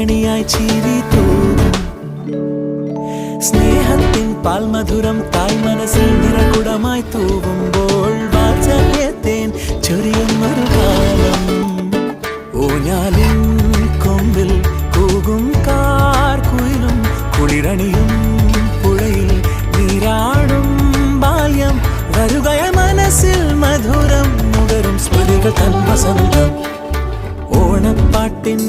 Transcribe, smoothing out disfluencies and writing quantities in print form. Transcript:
കണിയായി ചിരി തൂകും സ്നേഹത്തിൻ പാൽമധുരം തായ് മനസ്സിൽ നിറകുടമായി തൂവുമ്പോൾ വാത്സല്യത്തേൻ ചൊരിയുന്നൊരു കാലം ഊഞ്ഞാലിൻ കൊമ്പിൽ കൂകും കാർക്കുയിലും കുളിരണിയും പുഴയിൽ നീരാടും ബാല്യം വരുകയ മനസ്സിൽ മധുരം നുകരും സ്മൃതികൾ തൻ വസന്തം